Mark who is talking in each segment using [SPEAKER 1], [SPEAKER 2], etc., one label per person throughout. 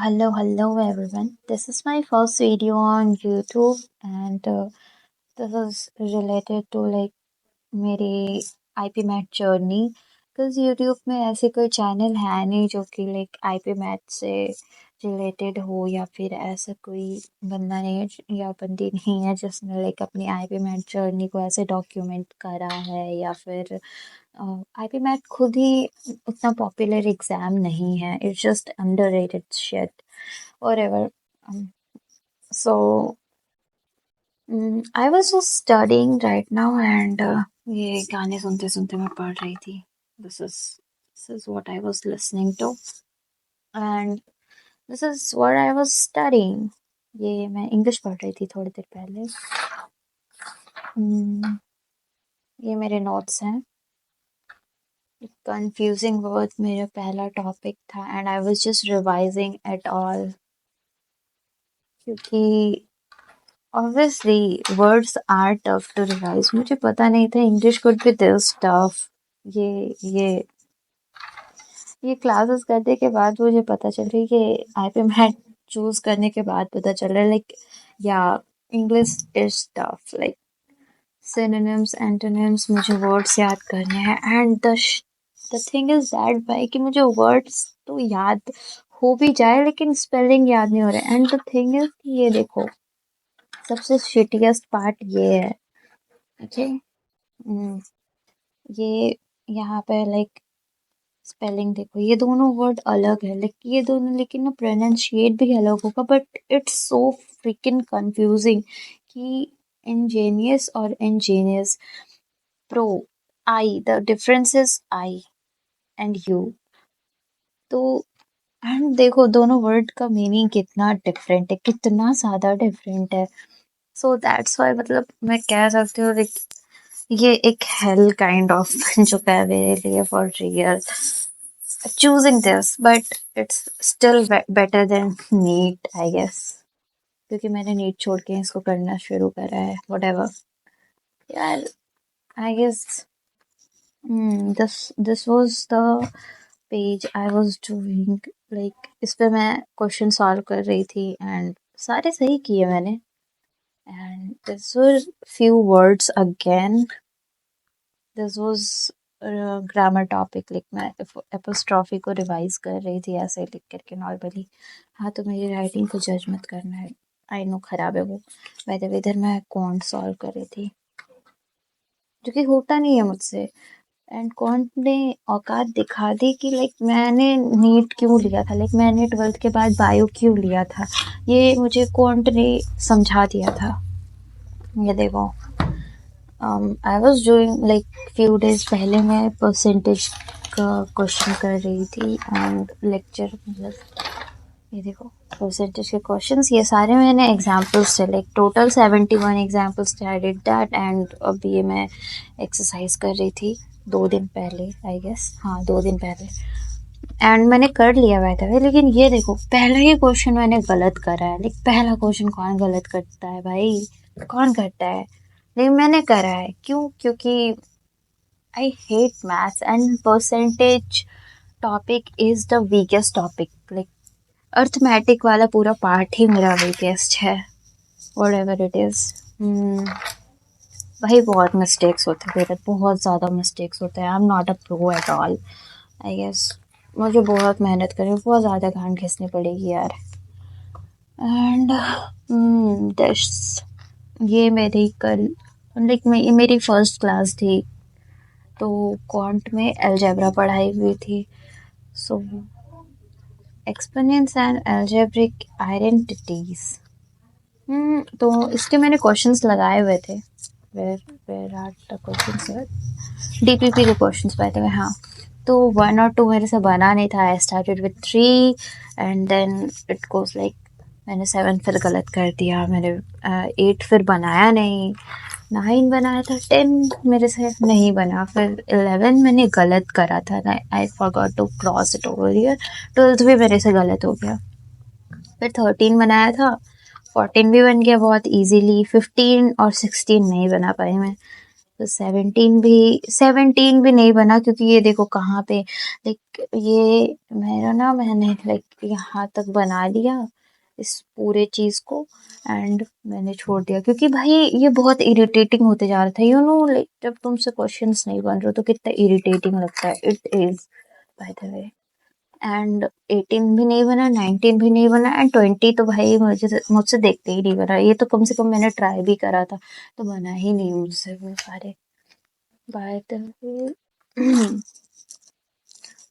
[SPEAKER 1] Hello everyone. This is my first video on YouTube and this is related to मेरी IP math journey because YouTube में ऐसे कोई channel है नहीं जो कि आईपी मैथ से रिलेटेड हो या फिर ऐसा कोई बंदा नहीं है या बंदी नहीं है जिसने अपनी आईपी मैथ जर्नी को ऐसे डॉक्यूमेंट करा है या फिर आईपी मैथ खुद ही उतना पॉपुलर एग्जाम नहीं है. It's just underrated shit whatever. Um, so I was just studying right now and ये गाने सुनते सुनते मैं पढ़ रही थी. This is what I was listening to and this is what I was studying. ये मैं इंग्लिश पढ़ रही थी थोड़ी देर पहले. ये मेरे नोट्स हैं. कंफ्यूजिंग वर्ड मेरा पहला टॉपिक था and I was just revising at all क्योंकि obviously words are tough to revise. मुझे पता नहीं था English could be this tough. ये ये क्लासेस करने के बाद मुझे पता चल रही कि आईपी मैथ चूज करने के बाद पता चल रहा है या English is tough. Synonyms, antonyms मुझे words याद करने हैं and the thing is that भाई कि मुझे words तो याद हो भी जाए लेकिन स्पेलिंग याद नहीं हो रहा है. एंड द थिंग इज कि ये देखो सबसे शिटिएस्ट पार्ट ये है. ओके ये यहाँ पे स्पेलिंग देखो ये दोनों वर्ड अलग है ये दोनों लेकिन ना प्रोनाउंशिएट भी अलग होगा but it's so freaking confusing कि इंजीनियस और Angénieux pro I the difference is I and you. तो एंड देखो दोनों वर्ड का मीनिंग कितना डिफरेंट है, कितना ज्यादा डिफरेंट है. सो दैट्स वाई मतलब मैं कह सकती हूँ ये एक हेल काइंड ऑफ बन चुका है मेरे लिए for real choosing this but it's still better than NEET I guess क्योंकि मैंने नीट छोड़ के इसको करना शुरू करा है. व्हाटएवर यार I guess this was the page I was doing इस पे मैं क्वेश्चन सॉल्व कर रही थी एंड सारे सही किए मैंने. And this were few words again. This was grammar topic मैं apostrophe को रिवाइज कर रही थी ऐसे लिख करके नॉर्मली. हाँ तो मेरी राइटिंग को जज मत करना है. आई नो खराब है वो. वैसे इधर मैं कॉन्ट सॉल्व कर रही थी जो कि होता नहीं है मुझसे. एंड कॉन्ट ने औकात दिखा दी कि मैंने नीट क्यों लिया था. मैंने 12th के बाद बायो क्यों लिया था ये मुझे कॉन्ट ने समझा दिया था. ये देखो I was doing few days पहले मैं परसेंटेज का क्वेश्चन कर रही थी एंड लेक्चर मतलब ये देखो परसेंटेज के क्वेश्चंस ये सारे मैंने एग्जांपल्स थे टोटल 71 एग्जांपल्स थे. आई डिड दैट एंड अब ये मैं एक्सरसाइज कर रही थी 2 दिन पहले आई गेस. हाँ 2 दिन पहले एंड मैंने कर लिया हुआ था. लेकिन ये देखो पहला ही क्वेश्चन मैंने गलत करा है. पहला क्वेश्चन कौन गलत करता है भाई, कौन करता है. लेकिन मैंने करा है क्यों, क्योंकि I hate maths and percentage topic is the weakest topic. Arithmetic वाला पूरा पार्ट ही मेरा वीकेस्ट है. Whatever it is. भाई बहुत मिस्टेक्स होते हैं मेरे, बहुत ज़्यादा मिस्टेक्स होते हैं. I am not a pro at all I guess. मुझे बहुत मेहनत करनी, बहुत ज़्यादा घाम खींचनी पड़ेगी यार. एंड ये मेरी कल मेरी फर्स्ट क्लास थी तो क्वांट में अलजेब्रा पढ़ाई हुई थी. So exponents and algebraic identities. तो इसके मैंने क्वेश्चंस लगाए हुए थे. Where are the questions here. DPP के क्वेश्चंस बाय द वे. हाँ तो 1 और 2 मेरे से बना नहीं था. I started with 3 and then it goes मैंने 7 फिर गलत कर दिया. मैंने 8 फिर बनाया नहीं. 9 बनाया था. 10 मेरे से नहीं बना. फिर 11 मैंने गलत करा था. I forgot to cross it over here. 12th भी मेरे से गलत हो गया. फिर 13 बनाया था. 14 भी बन गया बहुत इजीली. 15 और 16 नहीं बना पाई मैं. तो 17 भी नहीं बना, क्योंकि ये देखो कहाँ पे, लाइक ये मेरा ना, मैंने लाइक यहाँ तक बना लिया इस पूरे चीज को, एंड मैंने छोड़ दिया क्योंकि भाई ये बहुत इरिटेटिंग होते जा रहा था, यू नो, लाइक जब तुमसे क्वेश्चंस नहीं बन रहे तो कितना इरिटेटिंग लगता है, it is, bye the way. And 18 भी नहीं बना, 19 भी नहीं बना, एंड 20 तो भाई मुझसे देखते ही नहीं बना, ये तो कम से कम मैंने ट्राई भी करा था, तो बना ही नहीं मुझसे वो सारे, bye the way.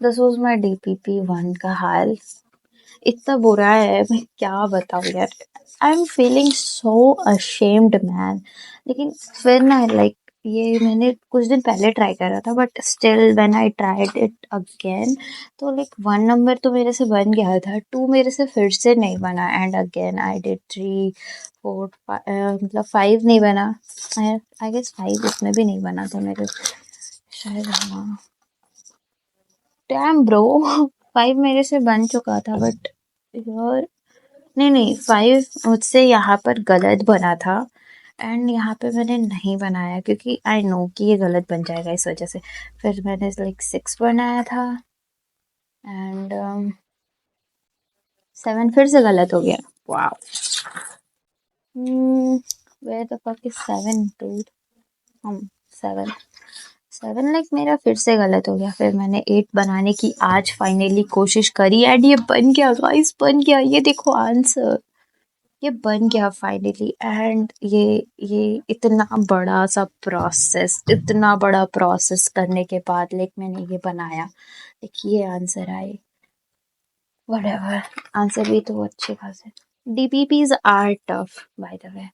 [SPEAKER 1] This was my DPP 1 का हाल, इतना बुरा है, मैं क्या बताऊँ यार, I am feeling so ashamed man. लेकिन फिर ना, लाइक ये मैंने कुछ दिन पहले ट्राई करा था, but still when I tried it again, तो लाइक 1 नंबर तो मेरे से बन गया था, 2 मेरे से फिर से नहीं बना, एंड अगेन आई डिड 3 4 मतलब 5 नहीं बना, आई गेस 5 इसमें भी नहीं बना था मेरे, शायद, हाँ, डैम ब्रो। 5 मेरे से बन चुका था, बट यार, नहीं नहीं, 5 मुझसे यहाँ पर गलत बना था, एंड यहाँ पे मैंने नहीं बनाया क्योंकि आई नो कि ये गलत बन जाएगा, इस वजह से फिर मैंने लाइक 6 बनाया था, एंड 7 फिर से गलत हो गया। Wow, where the fuck is 7 dude, हम 7 7 लाइक मेरा फिर से गलत हो गया, फिर मैंने 8 बनाने की आज फाइनली कोशिश करी, एंड ये बन गया गाइस, बन गया, ये देखो आंसर, ये बन गया फाइनली, एंड ये इतना बड़ा सा प्रोसेस, इतना बड़ा प्रोसेस करने के बाद लाइक मैंने ये बनाया, लाइक ये आंसर आए, व्हाटएवर, आंसर भी तो अच्छे खासे, DPPs are tough by the way.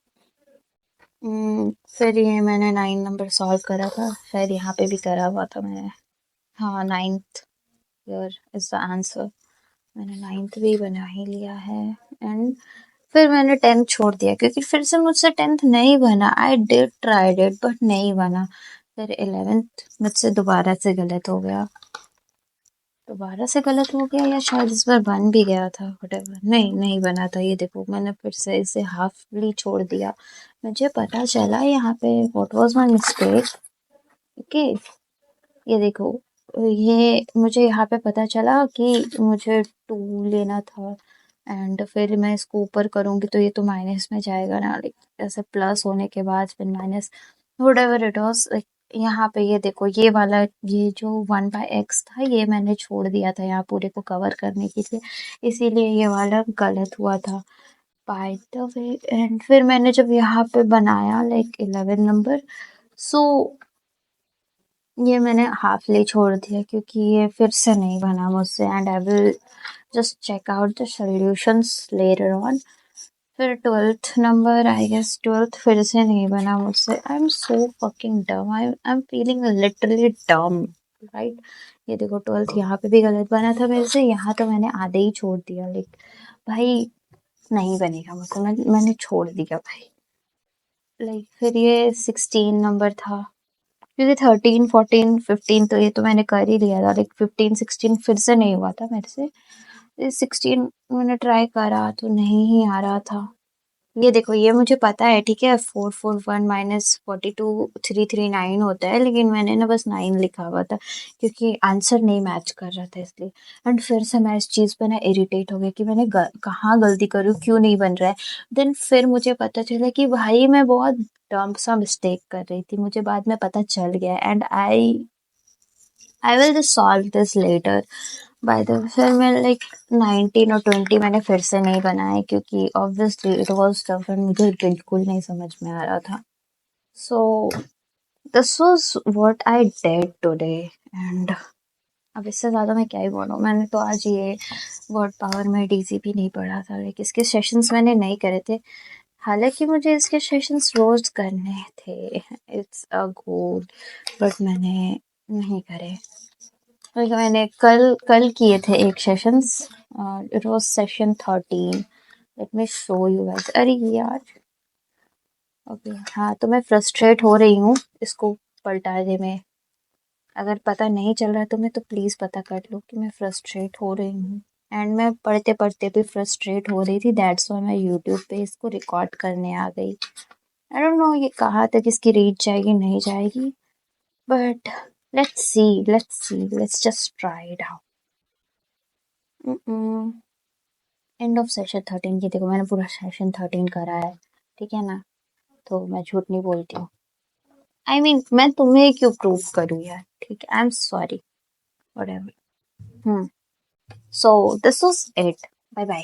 [SPEAKER 1] फिर ये मैंने 9 नंबर सॉल्व करा था, शायद यहाँ पे भी करा हुआ था मैंने, हाँ, 9th year is the answer, मैंने 9th भी बना ही लिया है, एंड फिर मैंने 10th छोड़ दिया क्योंकि फिर से मुझसे 10th नहीं बना, I did tried it but नहीं बना, फिर 11th मुझसे दोबारा से गलत हो गया, दोबारा से गलत हो गया, या शायद इस बार बन भी गया था, whatever, नहीं नहीं बना था, ये देखो मैंने फिर से इसे हाफली छोड़ दिया, मुझे पता चला यहाँ पे what was my mistake, okay, ये देखो, ये मुझे यहाँ पे पता चला कि मुझे 2 लेना था, एंड फिर मैं इसको ऊपर करूँगी तो ये तो माइनस में जाएगा ना, लाइक ऐसे प्लस होने के बाद फिर minus, whatever it was, like यहाँ पे ये देखो, ये वाला, ये जो 1/x था, ये मैंने छोड़ दिया था यहाँ पूरे को कवर करने के लिए, इसीलिए ये वाला गलत हुआ था, बाय द वे। एंड फिर मैंने जब यहाँ पे बनाया लाइक 11 नंबर, सो ये मैंने हाफली छोड़ दिया क्योंकि ये फिर से नहीं बना मुझसे, and I will just check out the solutions later on. फिर 12th number, I guess 12th फिर से नहीं बना मुझसे, आई एम सो फकिंग डम, आई एम फीलिंग लिटरली डम, राइट, ये देखो 12th यहाँ पे भी गलत बना था मेरे से, यहाँ तो मैंने आधे ही छोड़ दिया, लाइक भाई नहीं बनेगा मुझसे, मैंने छोड़ दिया भाई, लाइक फिर ये 16 नंबर था, क्योंकि 13 14 15 तो ये तो मैंने कर ही लिया था, लाइक 15 16 फिर से नहीं हुआ था मेरे से, 16 मैंने ट्राई करा तो नहीं ही आ रहा था, ये देखो, ये मुझे पता है, ठीक है, 441 माइनस 42 339 होता है, लेकिन मैंने ना बस 9 लिखा हुआ था क्योंकि आंसर नहीं मैच कर रहा था इसलिए, एंड फिर से मैं इस चीज़ पे ना इरिटेट हो गया कि मैंने कहाँ गलती करूँ, क्यों नहीं बन रहा है, देन फिर मुझे पता चला कि भाई मैं बहुत डम्प सा मिस्टेक कर रही थी, मुझे बाद में पता चल गया, and I will just solve this later, by the फिर मैं लाइक 19 और 20 मैंने फिर से नहीं बनाए क्योंकि obviously it was tough and मुझे बिल्कुल नहीं समझ में आ रहा था, सो this was what I did today, and अब इससे ज़्यादा मैं क्या ही बोलूँ, मैंने तो आज ये वर्ड पावर में डीसीपी नहीं पढ़ा था, लाइक इसके सेशंस मैंने नहीं करे थे, हालांकि मुझे इसके सेशंस रोज करने थे, इट्स अ गोल, बट मैंने नहीं करे, like मैंने कल कल किए थे एक sessions, it was session 13, let me show you guys, अरे यार, ओके, हाँ, तो मैं फ्रस्ट्रेट हो रही हूँ इसको पलटाने में, अगर पता नहीं चल रहा है तो मैं तो प्लीज़ पता कर लो कि मैं फ्रस्ट्रेट हो रही हूँ, एंड मैं पढ़ते पढ़ते भी फ्रस्ट्रेट हो रही थी, दैट्स व्हाई मैं यूट्यूब पे इसको रिकॉर्ड करने आ गई, आई डोंट नो ये कहाँ तक इसकी रीच जाएगी नहीं जाएगी, but let's just try it out. End of session 13 की देखो, मैंने पूरा सेशन 13 करा है, ठीक है ना, तो मैं झूठ नहीं बोलती हूँ। आई मीन मैं तुम्हें क्यों प्रूव करूँ यार, ठीक है, I am sorry, whatever. So this was it, bye bye.